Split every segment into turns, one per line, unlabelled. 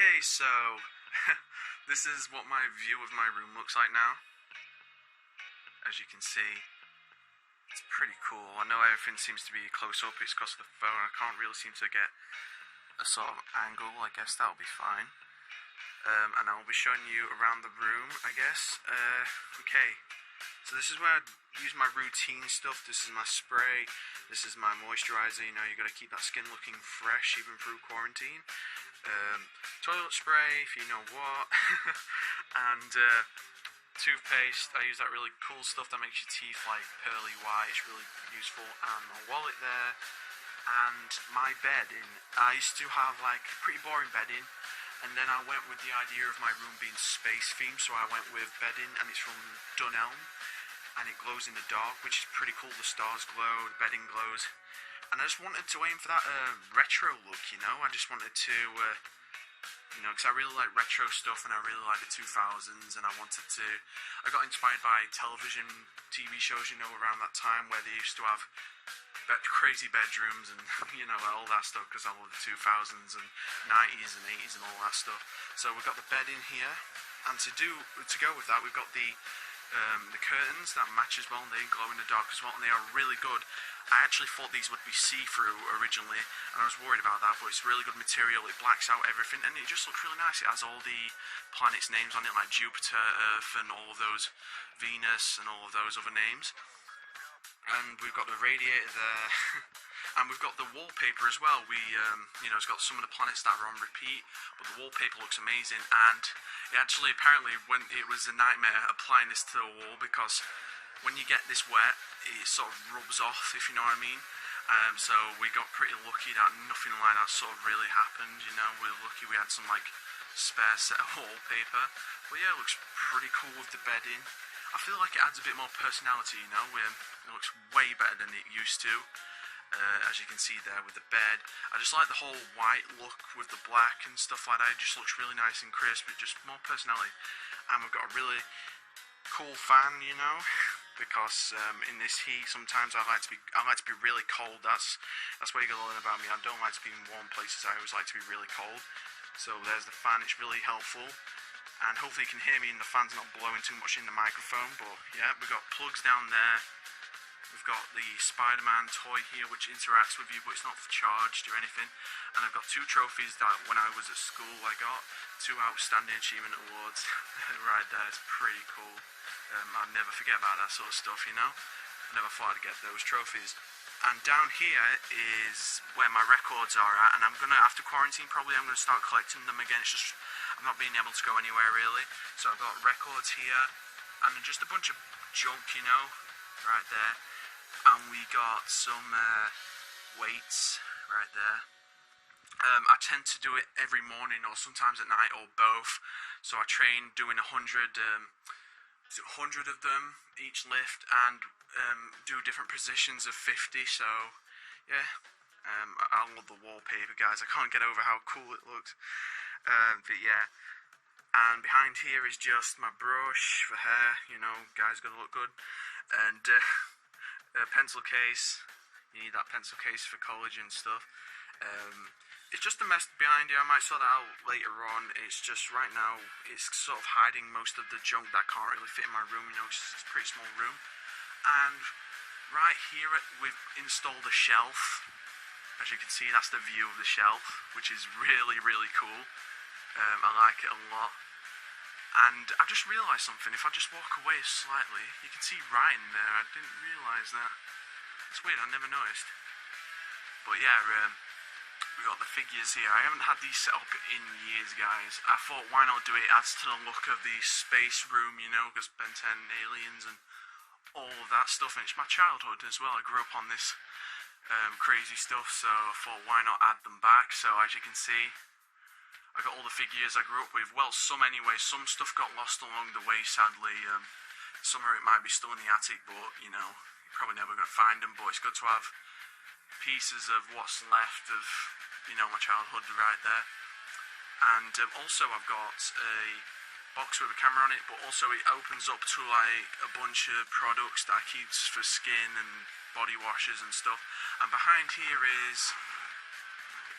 Okay, so this is what my view of my room looks like now. As you can see, it's pretty cool. I know everything seems to be close up, it's because of the phone. I can't really seem to get a sort of angle. I guess that'll be fine. And I'll be showing you around the room, I guess. Okay, so this is where I use my routine stuff. This is my spray, this is my moisturizer. You know, you got to keep that skin looking fresh even through quarantine. Toilet spray, if you know what. And toothpaste. I use that really cool stuff that makes your teeth like pearly white. It's really useful. And my wallet there. And my bedding. I used to have like pretty boring bedding, and then I went with the idea of my room being space themed, so I went with bedding, and it's from Dunelm, and it glows in the dark, which is pretty cool. The stars glow, the bedding glows, and I just wanted to aim for that retro look, you know. I just wanted to, you know, because I really like retro stuff, and I really like the 2000s, and I got inspired by television, TV shows, you know, around that time where they used to have crazy bedrooms and, you know, all that stuff, because I love the 2000s and 90s and 80s and all that stuff. So we've got the bed in here, and to go with that, we've got the curtains that match as well, and they glow in the dark as well, and they are really good. I actually thought these would be see-through originally, and I was worried about that, but it's really good material. It blacks out everything, and it just looks really nice. It has all the planets' names on it, like Jupiter, Earth, and all of those, Venus, and all of those other names. And we've got the radiator there, and we've got the wallpaper as well. You know, it's got some of the planets that are on repeat, but the wallpaper looks amazing. And it actually, apparently, when it was a nightmare applying this to the wall, because when you get this wet, it sort of rubs off, if you know what I mean. So we got pretty lucky that nothing like that sort of really happened. You know, we're lucky we had some like spare set of wallpaper. But yeah, it looks pretty cool with the bedding. I feel like it adds a bit more personality, you know. It looks way better than it used to, as you can see there with the bed. I just like the whole white look with the black and stuff like that. It just looks really nice and crisp. It just more personality. And we've got a really cool fan, you know, because in this heat sometimes I like to be really cold. That's what you gotta learn about me. I don't like to be in warm places. I always like to be really cold. So there's the fan. It's really helpful. And hopefully you can hear me and the fan's not blowing too much in the microphone. But yeah, we've got plugs down there. We've got the Spider-Man toy here, which interacts with you, but it's not charged or anything. And I've got 2 trophies that when I was at school I got. 2 Outstanding Achievement Awards. Right there, it's pretty cool. I'll never forget about that sort of stuff, you know. I never thought I'd get those trophies. And down here is where my records are at, and I'm gonna, after quarantine, probably I'm gonna start collecting them again. It's just I'm not being able to go anywhere really. So I've got records here, and just a bunch of junk, you know, right there. And we got some weights right there. I tend to do it every morning or sometimes at night or both. So I train doing 100 of them each lift, and do different positions of 50. So yeah, I love the wallpaper, guys. I can't get over how cool it looks. But yeah, and behind here is just my brush for hair. You know, guys, gotta look good. And a pencil case. You need that pencil case for college and stuff. It's just a mess behind here. I might sort that out later on. It's just right now it's sort of hiding most of the junk that can't really fit in my room, you know, it's a pretty small room. And right here we've installed a shelf. As you can see, that's the view of the shelf, which is really, really cool. I like it a lot. And I just realised something. If I just walk away slightly, you can see writing there. I didn't realise that. It's weird, I never noticed. But yeah, we got the figures here. I haven't had these set up in years, guys. I thought, why not do it? It adds to the look of the space room, you know, because Ben 10 aliens and all of that stuff. And it's my childhood as well. I grew up on this crazy stuff, so I thought, why not add them back? So as you can see, I got all the figures I grew up with. Well, some anyway. Some stuff got lost along the way, sadly. Some of it might be still in the attic, but, you know, you're probably never going to find them. But it's good to have pieces of what's left of, you know, my childhood right there. And also I've got a box with a camera on it, but also it opens up to like a bunch of products that I keep for skin and body washes and stuff. And behind here is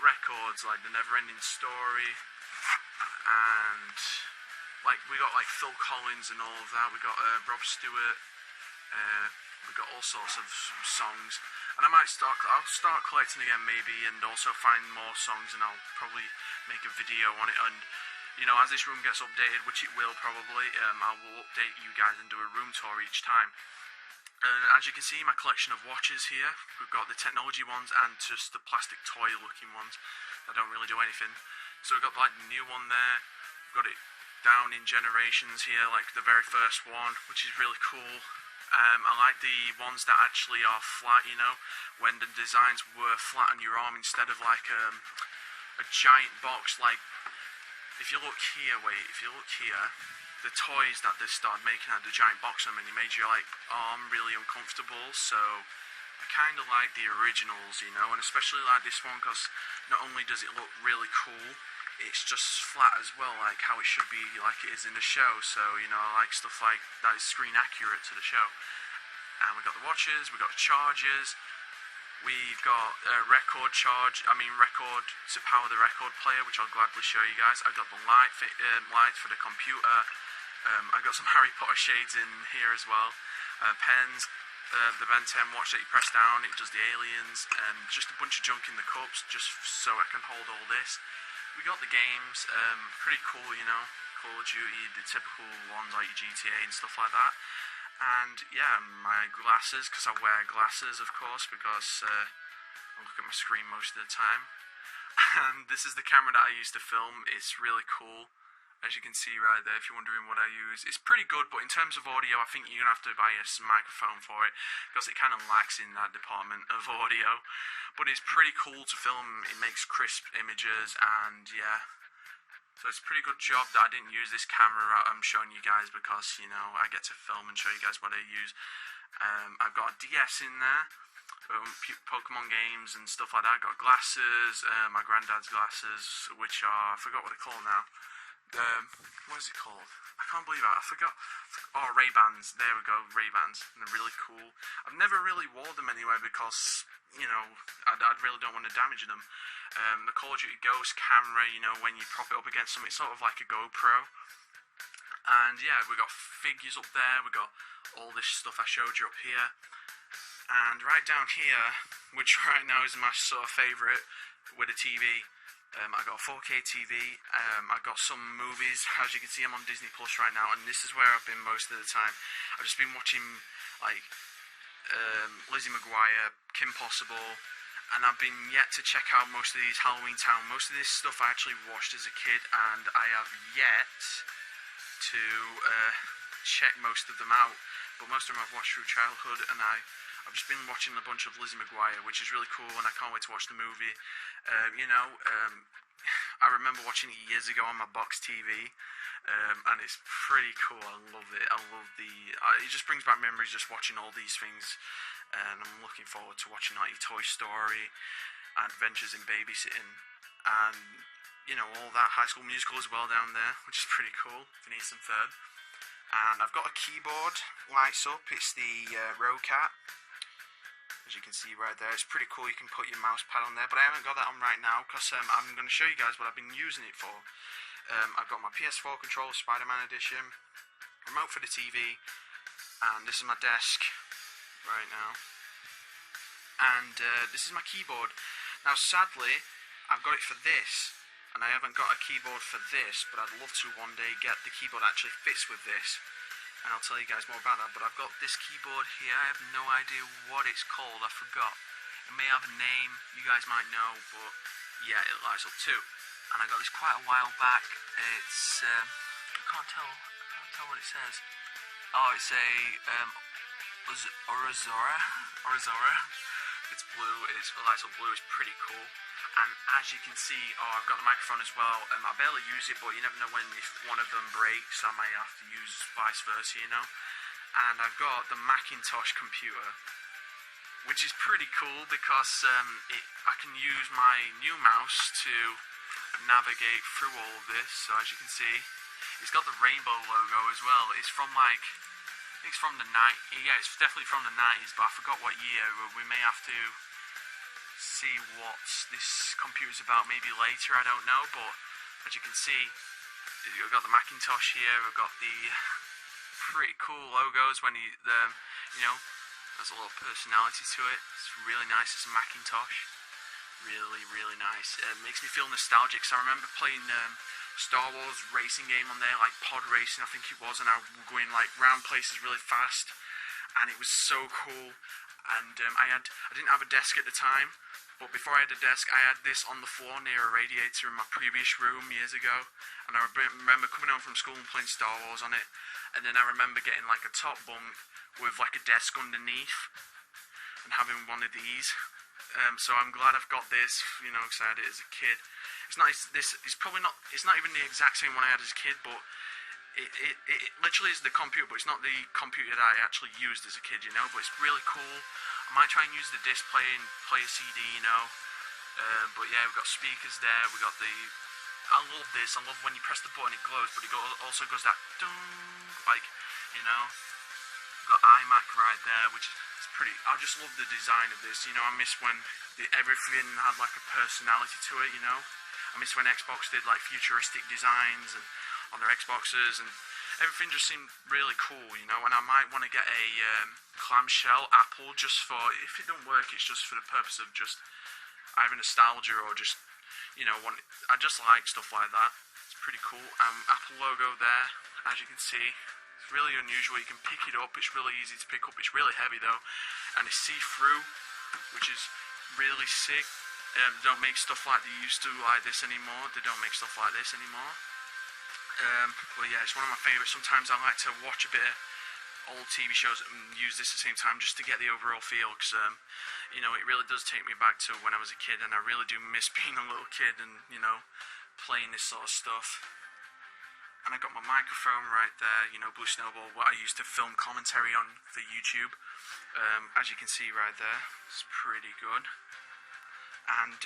records like The Neverending Story, we got like Phil Collins and all of that. We got Rob Stewart. We got all sorts of songs, and I'll start collecting again maybe, and also find more songs, and I'll probably make a video on it. And you know, as this room gets updated, which it will probably, I will update you guys and do a room tour each time. And as you can see, my collection of watches here, we've got the technology ones and just the plastic toy looking ones that don't really do anything. So we've got like the new one there, we've got it down in generations here, like the very first one, which is really cool. I like the ones that actually are flat, you know, when the designs were flat on your arm instead of like a giant box. Like, if you look here, the toys that they started making had the giant box on them, and it made your like arm really uncomfortable. So I kind of like the originals, you know, and especially like this one, because not only does it look really cool, it's just flat as well, like how it should be, like it is in the show. So, you know, I like stuff like that is screen accurate to the show. And we've got the watches, we've got the chargers, we've got record to power the record player, which I'll gladly show you guys. I've got the light for the computer. I've got some Harry Potter shades in here as well. Pens, the Ben 10 watch that you press down, it does the aliens, and just a bunch of junk in the cups, just so I can hold all this. We got the games, pretty cool, you know, Call of Duty, the typical ones like GTA and stuff like that. And yeah, my glasses, because I wear glasses, of course, because I look at my screen most of the time. And this is the camera that I use to film. It's really cool, as you can see right there, if you're wondering what I use. It's pretty good, but in terms of audio, I think you're going to have to buy a microphone for it, because it kind of lacks in that department of audio. But it's pretty cool to film. It makes crisp images, and yeah. So it's a pretty good job that I didn't use this camera I'm showing you guys, because, you know, I get to film and show you guys what I use. I've got a DS in there, Pokemon games and stuff like that. I've got glasses, my granddad's glasses, which are, I forgot what they're called now. What is it called? I can't believe it. I forgot. Oh, Ray-Bans. There we go, Ray-Bans. They're really cool. I've never really wore them anywhere because, you know, I really don't want to damage them. The Call of Duty Ghost camera, you know, when you prop it up against something, it's sort of like a GoPro. And yeah, we got figures up there. We got all this stuff I showed you up here. And right down here, which right now is my sort of favourite, with a TV. I got a 4K TV, I got some movies. As you can see, I'm on Disney Plus right now, and this is where I've been most of the time. I've just been watching, like, Lizzie McGuire, Kim Possible, and I've been yet to check out most of these Halloween Town. Most of this stuff I actually watched as a kid, and I have yet to check most of them out, but most of them I've watched through childhood, and I've just been watching a bunch of Lizzie McGuire, which is really cool, and I can't wait to watch the movie. You know, I remember watching it years ago on my box TV, and it's pretty cool. I love it. I love it just brings back memories just watching all these things, and I'm looking forward to watching like Toy Story, Adventures in Babysitting, and, you know, all that High School Musical as well down there, which is pretty cool, Phineas and Ferb. And I've got a keyboard, lights up, it's the Rocat. As you can see right there, it's pretty cool. You can put your mouse pad on there, but I haven't got that on right now because I'm going to show you guys what I've been using it for. I've got my PS4 controller, Spider-Man edition, remote for the TV, and this is my desk right now. And this is my keyboard. Now, sadly, I've got it for this, and I haven't got a keyboard for this, but I'd love to one day get the keyboard that actually fits with this. And I'll tell you guys more about that, but I've got this keyboard here. I have no idea what it's called, I forgot. It may have a name, you guys might know, but yeah, it lights up too. And I got this quite a while back. It's, I can't tell what it says. Oh, it's a, Orizora. It's blue, it lights up blue, it's pretty cool. And as you can see, I've got the microphone as well. I barely use it, but you never know when, if one of them breaks, I might have to use vice versa, you know. And I've got the Macintosh computer, which is pretty cool because I can use my new mouse to navigate through all of this. So as you can see, it's got the rainbow logo as well. It's from like, it's from the it's definitely from the 90s, but I forgot what year. We may have to see what this computer's about maybe later, I don't know, but as you can see, I've got the Macintosh here. I've got the pretty cool logos when you know, there's a little personality to it. It's really nice. It's a Macintosh. Really, really nice. It makes me feel nostalgic. So I remember playing Star Wars racing game on there, like pod racing, I think it was, and I was going like round places really fast, and it was so cool. And I didn't have a desk at the time, but before I had a desk, I had this on the floor near a radiator in my previous room years ago, and I remember coming home from school and playing Star Wars on it, and then I remember getting like a top bunk with like a desk underneath, and having one of these. So I'm glad I've got this, you know, because I had it as a kid. It's not it's not even the exact same one I had as a kid, but it literally is the computer, but it's not the computer that I actually used as a kid, you know, but it's really cool. I might try and use the disc player and play a CD, you know. But yeah, we've got speakers there, we got I love this, I love when you press the button it glows, but it also goes that dong, like, you know. We've got iMac right there, which is pretty. I just love the design of this. You know, I miss when everything had like a personality to it. You know, I miss when Xbox did like futuristic designs and on their Xboxes, and everything just seemed really cool. You know, and I might want to get a clamshell Apple just for, if it don't work, it's just for the purpose of just either nostalgia or just, you know, I just like stuff like that. It's pretty cool. Apple logo there, as you can see. Really unusual. You can pick it up. It's really easy to pick up. It's really heavy though, and it's see-through, which is really sick. They don't make stuff like they used to like this anymore. They don't make stuff like this anymore. But yeah, it's one of my favourites. Sometimes I like to watch a bit of old TV shows and use this at the same time just to get the overall feel, because you know, it really does take me back to when I was a kid, and I really do miss being a little kid and, you know, playing this sort of stuff. And I got my microphone right there, you know, Blue Snowball, what I used to film commentary on for YouTube. As you can see right there, it's pretty good. And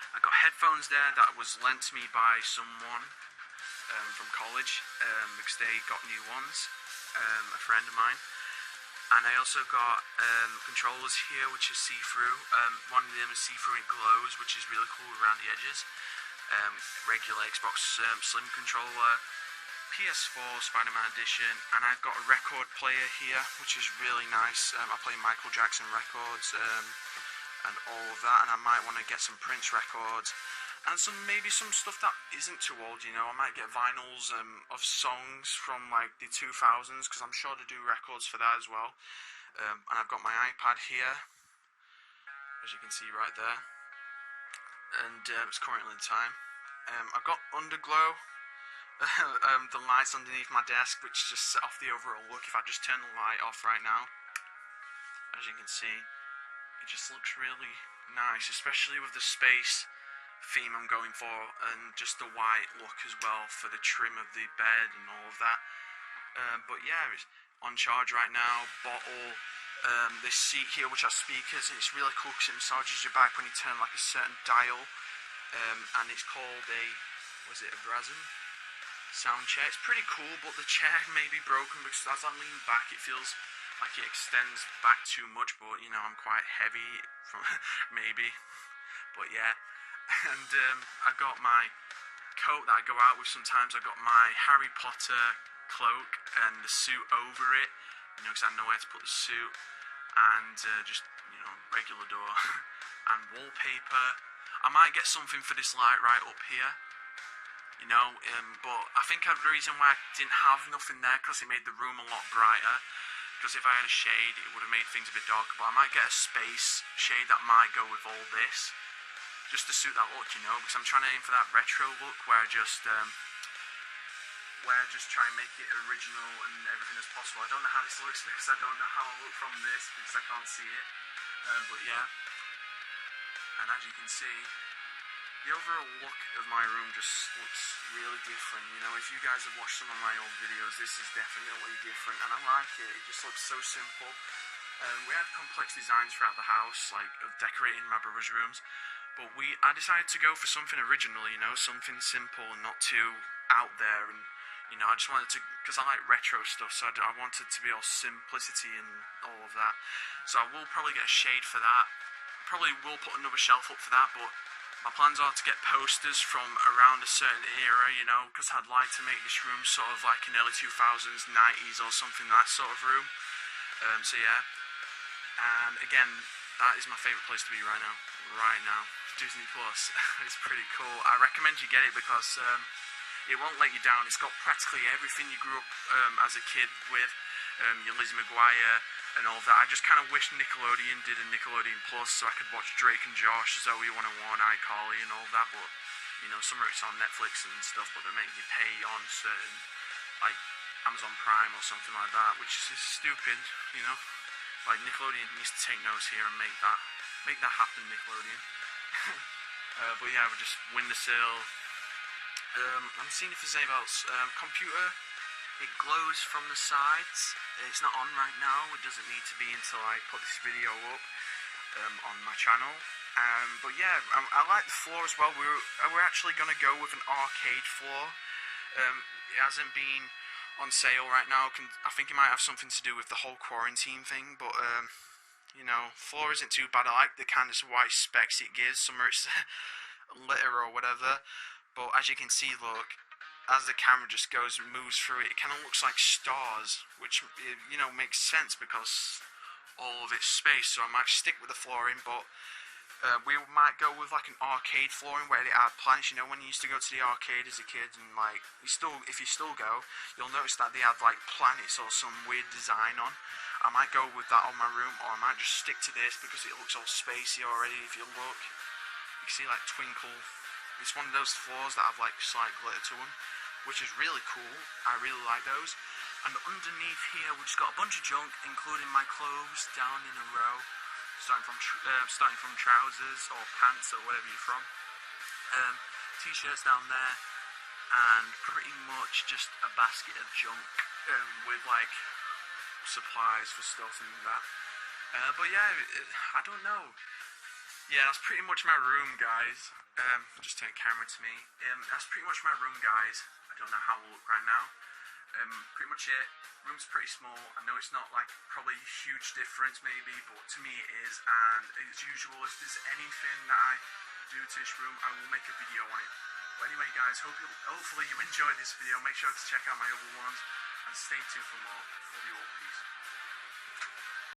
I got headphones there that was lent to me by someone from college, because they got new ones, a friend of mine. And I also got controllers here, which is see-through. One of them is see-through and glows, which is really cool around the edges. Regular Xbox Slim controller, PS4 Spider-Man edition, and I've got a record player here, which is really nice. I play Michael Jackson records and all of that, and I might want to get some Prince records and maybe some stuff that isn't too old, you know. I might get vinyls of songs from like the 2000s, because I'm sure they do records for that as well. And I've got my iPad here, as you can see right there. And it's currently the time. I've got Underglow, the lights underneath my desk, which just set off the overall look. If I just turn the light off right now, as you can see, it just looks really nice, especially with the space theme I'm going for, and just the white look as well for the trim of the bed and all of that. But yeah, it's on charge right now. Bottle. This seat here, which has speakers, and it's really cool because it massages your back when you turn like a certain dial, and it's called a Brazen sound chair. It's pretty cool, but the chair may be broken because as I lean back, it feels like it extends back too much, but you know, I'm quite heavy from maybe, but yeah. And I got my coat that I go out with sometimes. I got my Harry Potter cloak and the suit over it, you know, because I know where to put the suit. And just, you know, regular door and wallpaper. I might get something for this light right up here, you know, but I think the reason why I didn't have nothing there, because it made the room a lot brighter, because if I had a shade it would have made things a bit darker. But I might get a space shade that might go with all this, just to suit that look, you know, because I'm trying to aim for that retro look where I just try and make it original and everything as possible. I don't know how this looks because I don't know how I look from this because I can't see it. But yeah, and as you can see, the overall look of my room just looks really different. You know, if you guys have watched some of my old videos, this is definitely different, and I like it. It just looks so simple. We had complex designs throughout the house, like of decorating my brother's rooms, but I decided to go for something original, you know, something simple and not too out there. And you know, I just wanted to, because I like retro stuff, so I wanted to be all simplicity and all of that. So I will probably get a shade for that. Probably will put another shelf up for that, but My plans are to get posters from around a certain era, you know, because I'd like to make this room sort of like an early 2000s, 90s or something, that sort of room. So yeah, and again, that is my favourite place to be right now. Right now, Disney Plus. It's pretty cool. I recommend you get it because it won't let you down. It's got practically everything you grew up as a kid with. Your Lizzie McGuire and all that. I just kind of wish Nickelodeon did a Nickelodeon Plus so I could watch Drake and Josh, Zoe 101, iCarly and all that, but you know, some of it's on Netflix and stuff, but they make you pay on certain, like, Amazon Prime or something like that, which is stupid, you know? Like, Nickelodeon needs to take notes here and make that happen, Nickelodeon. But yeah, we're just windowsill. I'm seeing if there's anything else. Computer, it glows from the sides. It's not on right now. It doesn't need to be until I put this video up on my channel. But yeah, I like the floor as well. We're actually gonna go with an arcade floor. It hasn't been on sale right now. I think it might have something to do with the whole quarantine thing, but you know, floor isn't too bad. I like the kind of white specks it gives. Some of it's litter or whatever, but as you can see, look, as the camera just moves through it, it kind of looks like stars, which, you know, makes sense because all of its space. So I might stick with the flooring, but we might go with like an arcade flooring where they add plants. You know, when you used to go to the arcade as a kid, and like if you still go, you'll notice that they have like planets or some weird design on. I might go with that on my room, or I might just stick to this because it looks all spacey already. If you look, you can see like twinkle. It's one of those floors that have like slight glitter to them, which is really cool. I really like those. And underneath here, we've just got a bunch of junk, including my clothes down in a row, starting from trousers or pants or whatever you're from. T-shirts down there, and pretty much just a basket of junk with like supplies for stuff and that. But yeah, I don't know. Yeah, that's pretty much my room, guys. Just turn the camera to me. That's pretty much my room, guys. I don't know how it will look right now. Pretty much it. Room's pretty small. I know it's not like probably a huge difference maybe, but to me it is. And as usual, if there's anything that I do to this room, I will make a video on it. But anyway, guys, hopefully you enjoyed this video. Make sure to check out my other ones and stay tuned for more. Love you all. Peace.